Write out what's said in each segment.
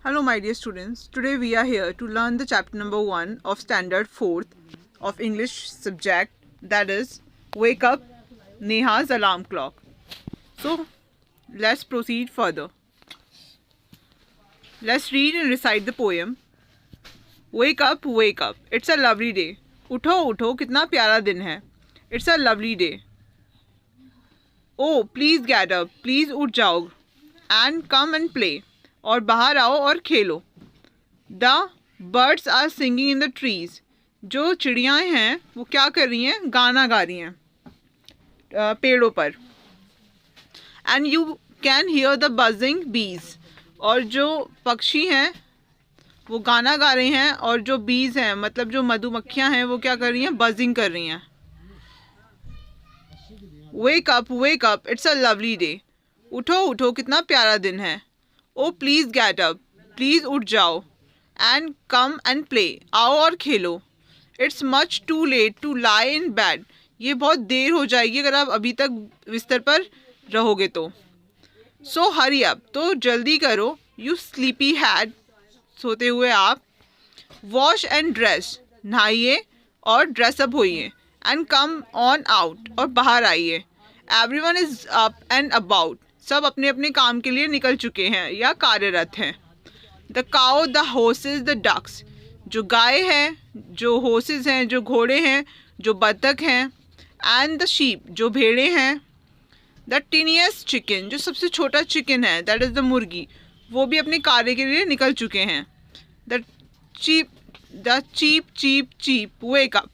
Hello my dear students, today we are here to learn the chapter number 1 of standard 4th of English subject, that is Wake Up, Neha's Alarm Clock. So let's proceed further. Let's read and recite the poem. Wake up, it's a lovely day. उठो उठो कितना प्यारा दिन है. It's a lovely day. Oh, please get up, please उठ जाओ. And come and play. और बाहर आओ और खेलो. The birds are singing in the trees. जो चिड़ियाएँ हैं वो क्या कर रही हैं, गाना गा रही हैं पेड़ों पर. And you can hear the buzzing बीज. और जो पक्षी हैं वो गाना गा रहे हैं, और जो बीज हैं मतलब जो मधुमक्खियाँ हैं वो क्या कर रही हैं, बजिंग कर रही हैं. Wake up it's a lovely day. उठो उठो कितना प्यारा दिन है. Oh please get up, please उठ जाओ. एंड कम एंड प्ले, आओ और खेलो. It's much too late to lie in bed. ये बहुत देर हो जाएगी अगर आप अभी तक बिस्तर पर रहोगे तो. सो हरी अप, तो जल्दी करो. यू स्लीपी हैड, सोते हुए आप. वॉश एंड ड्रेस, नहाइए और ड्रेसअप होइए. एंड कम ऑन आउट, और बाहर आइए. Everyone is up and about, सब अपने अपने काम के लिए निकल चुके हैं या कार्यरत हैं. The cow, the horses, the ducks. जो गाय हैं, जो हॉर्सेस हैं, जो घोड़े हैं, जो बत्तख हैं. एंड द शीप, जो भेड़े हैं. द टीनियस्ट चिकन, जो सबसे छोटा चिकन है, दैट इज़ द मुर्गी, वो भी अपने कार्य के लिए निकल चुके हैं. The cheep cheep wake up.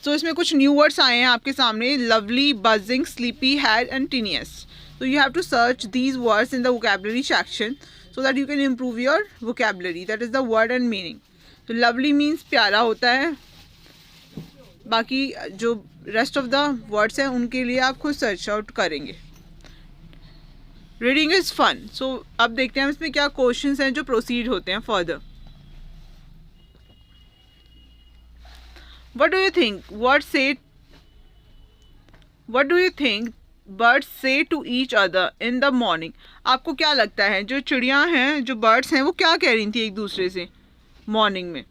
तो इसमें कुछ न्यू वर्ड्स आए हैं आपके सामने. Lovely, buzzing, sleepy, head and tiniest. So you have to search these words in the vocabulary section so that you can improve your vocabulary. That is the word and meaning. So lovely means प्यारा होता है. बाकी जो rest of the words हैं उनके लिए आप खुद search out करेंगे. Reading is fun. So अब देखते हैं इसमें क्या questions हैं जो proceed होते हैं further. What do you think? What do you think birds say to each other in the morning? आपको क्या लगता है जो चिड़ियाँ हैं, जो बर्ड्स हैं, वो क्या कह रही थी एक दूसरे से मॉर्निंग में?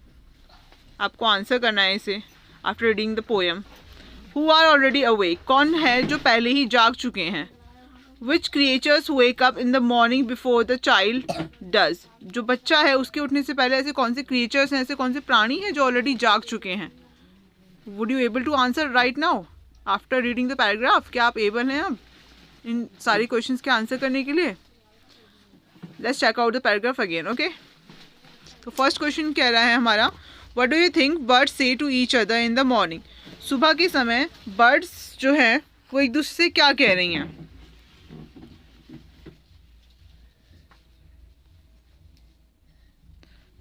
आपको आंसर करना है इसे after reading the poem. Who are already awake, कौन है जो पहले ही जाग चुके हैं. Which creatures wake up in the morning before the child does. जो बच्चा है उसके उठने से पहले ऐसे कौन से क्रिएचर्स हैं, ऐसे कौन से प्राणी हैं जो ऑलरेडी जाग चुके हैं. Would you able to answer right now after reading the paragraph? क्या आप एबल हैं अब इन सारे क्वेश्चंस के आंसर करने के लिए? Let's check out the paragraph again. Okay, तो फर्स्ट क्वेश्चन कह रहा है हमारा, what do you think birds say to each other in the morning. सुबह के समय बर्ड्स जो हैं वो एक दूसरे से क्या कह रही हैं.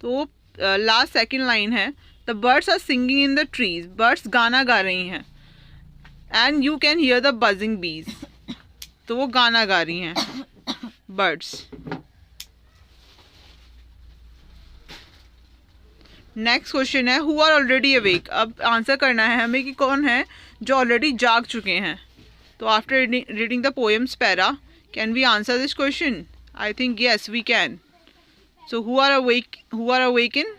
तो लास्ट सेकेंड लाइन है, the birds are singing in the trees. Birds गाना गा रही हैं. And you can hear the buzzing bees, तो वो गाना गा रही हैं बर्ड्स. नेक्स्ट क्वेश्चन है, हु आर ऑलरेडी अवेक. अब आंसर करना है हमें कि कौन है जो ऑलरेडी जाग चुके हैं. तो after reading the poems para, can we answer this question? I think yes we can. So who are awaken?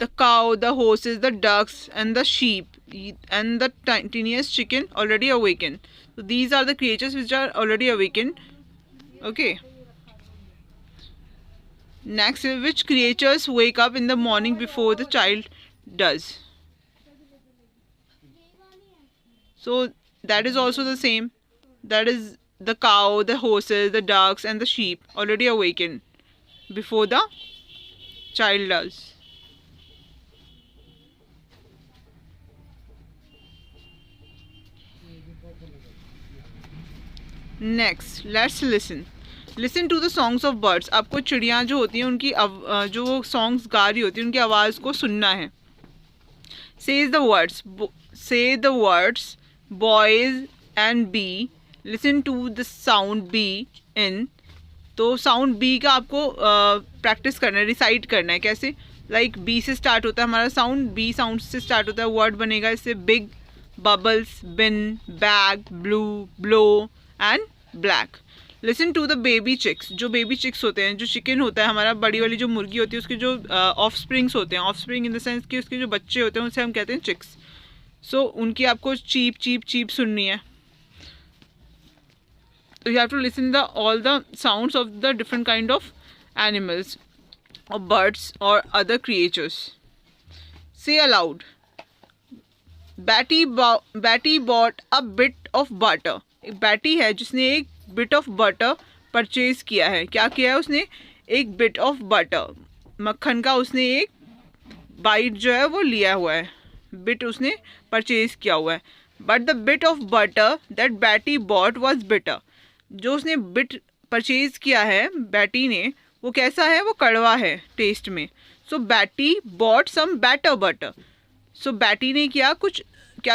The cow, the horses, the ducks, and the sheep, and the tiniest chicken already awakened. So these are the creatures which are already awakened. Okay. Next, which creatures wake up in the morning before the child does? So that is also the same. That is the cow, the horses, the ducks, and the sheep already awakened before the child does. Next let's listen to the songs of birds. आपको चिड़ियाँ जो होती हैं उनकी जो songs गा रही होती हैं उनकी आवाज़ को सुनना है। Say the words boys and bee. Listen to the sound B in. तो साउंड बी का आपको प्रैक्टिस करना है, रिसाइट करना है। कैसे? लाइक बी से स्टार्ट होता है हमारा साउंड, बी साउंड से स्टार्ट होता है, वर्ड बनेगा इससे big, bubbles, bin, bag, blue, blow and black. Listen to the baby chicks. जो बेबी चिक्स होते हैं, जो चिकन होता है हमारा, बड़ी वाली जो मुर्गी होती है, उसके जो ऑफ स्प्रिंग्स होते हैं, of spring in the sense कि उसके जो बच्चे होते हैं उसे हम कहते हैं चिक्स। सो उनकी आपको चीप चीप चीप सुननी है। तो you have to listen the all the sounds of the different kind of animals और बर्ड्स और other creatures. Say aloud, Betty bought a bit of butter. Betty है जिसने एक बिट ऑफ बटर परचेज किया है। क्या किया है उसने? एक बिट ऑफ बटर, मक्खन का उसने एक बाइट जो है वो लिया हुआ है, बिट उसने परचेज किया हुआ है। But the bit of butter that Betty bought was bitter. जो उसने बिट परचेज किया है बैटी ने, वो कैसा है? वो कड़वा है टेस्ट में। सो बैटी बॉट सम बेटर बटर। सो बैटी ने क्या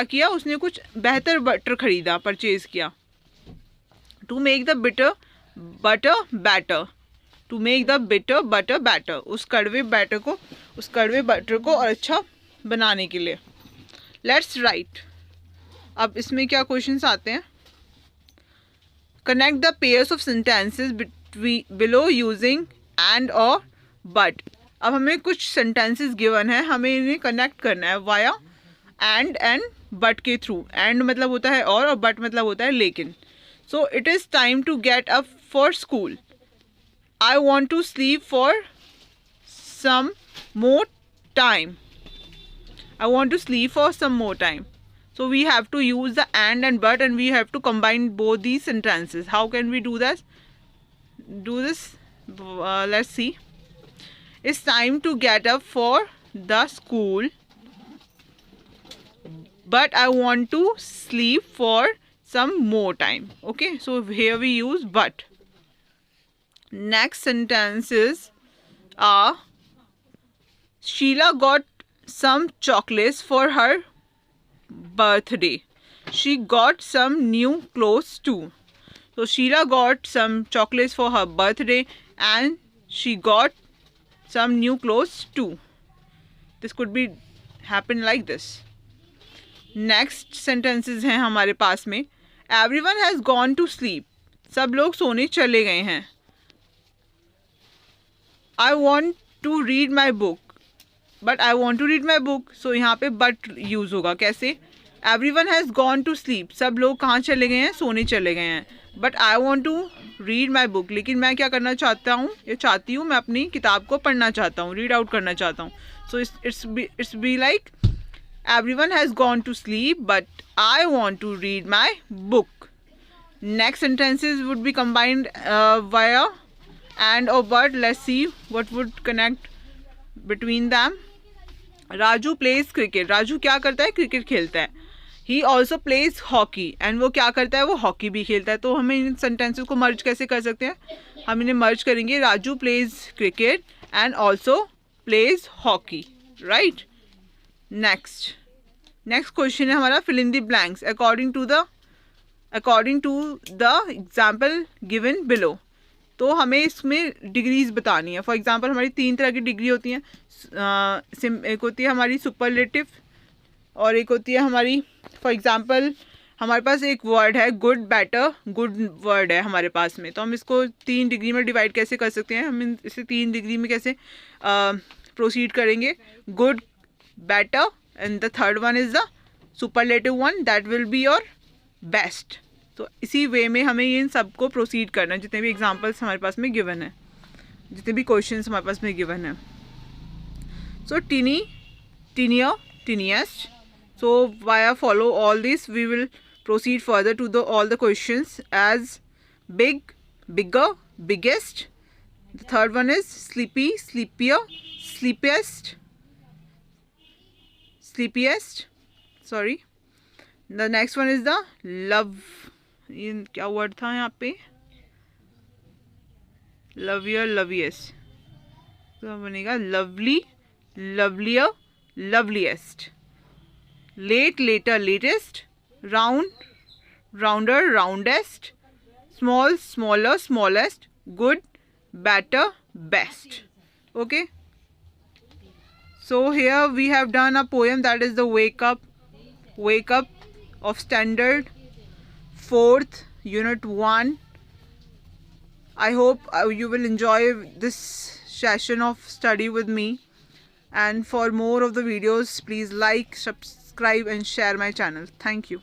किया? उसने कुछ बेहतर बटर खरीदा, परचेज किया। To make the bitter butter better. To make the bitter butter better. उस कड़वे बटर को और अच्छा बनाने के लिए। Let's write. अब इसमें क्या क्वेश्चंस आते हैं? Connect the pairs of sentences below using and और बट। अब हमें कुछ सेंटेंसेस गिवन है, हमें इन्हें कनेक्ट करना है वाया एंड बट के थ्रू। एंड मतलब होता है और बट मतलब होता है लेकिन। So it is time to get up for school. I want to sleep for some more time. I want to sleep for some more time. So we have to use the and but, and we have to combine both these sentences. How can we do this? Let's see. It's time to get up for the school, but I want to sleep for some more time. Okay, so here we use but. Next sentences are Sheila got some chocolates for her birthday. She got some new clothes too. So Sheila got some chocolates for her birthday and she got some new clothes too. This could be happen like this. Next sentences हैं हमारे पास में. Everyone has gone to sleep. सब लोग सोने चले गए हैं. I want to read my book. But I want to read my book. So यहाँ पे बट यूज़ होगा। कैसे? Everyone has gone to sleep. सब लोग कहाँ चले गए हैं? सोने चले गए हैं। But I want to read my book. लेकिन मैं क्या करना चाहता हूँ या चाहती हूँ? मैं अपनी किताब को पढ़ना चाहता हूँ, रीड आउट करना चाहता हूँ। So it's be like everyone has gone to sleep but I want to read my book. Next sentences would be combined via and और but. Let's see what would connect between them. Raju plays cricket. Raju क्या करता है? Cricket खेलता है। He also plays hockey. And वो क्या करता है? वो हॉकी भी खेलता है। तो हमें इन सेंटेंसेस को मर्ज कैसे कर सकते हैं? हम इन्हें मर्ज करेंगे। Raju plays cricket and also plays hockey. Right. Next question है हमारा fill in the blanks according to the example given below. तो हमें इसमें डिग्रीज बतानी है। फॉर एग्जांपल हमारी 3 तरह की डिग्री होती हैं। एक होती है हमारी सुपरलेटिव और एक होती है हमारी, फॉर एग्जांपल हमारे पास एक वर्ड है गुड, बेटर, गुड वर्ड है हमारे पास में। तो हम इसको 3 डिग्री में डिवाइड कैसे कर सकते हैं? हम इसे 3 डिग्री में कैसे प्रोसीड करेंगे? Good, better and the third one is the superlative one, that will be your best. तो इसी वे में हमें इन सबको प्रोसीड करना है, जितने भी एग्जांपल्स हमारे पास में गिवन है, जितने भी क्वेश्चंस हमारे पास में गिवन है। So tiny, tinier, tiniest. So via follow all this we will proceed further to all the questions as big, bigger, biggest. The third one is sleepy, sleepier, sleepiest, sleepiest. Sorry. The next one is the love ये क्या word था यहाँ पे, लवियर loviest, तो बनेगा lovely lovelier loveliest, late later latest, round rounder roundest, small smaller smallest, good better best. Okay, so here we have done a poem, that is the wake up of standard 4th unit 1. I hope you will enjoy this session of study with me, and for more of the videos please like, subscribe and share my channel. Thank you.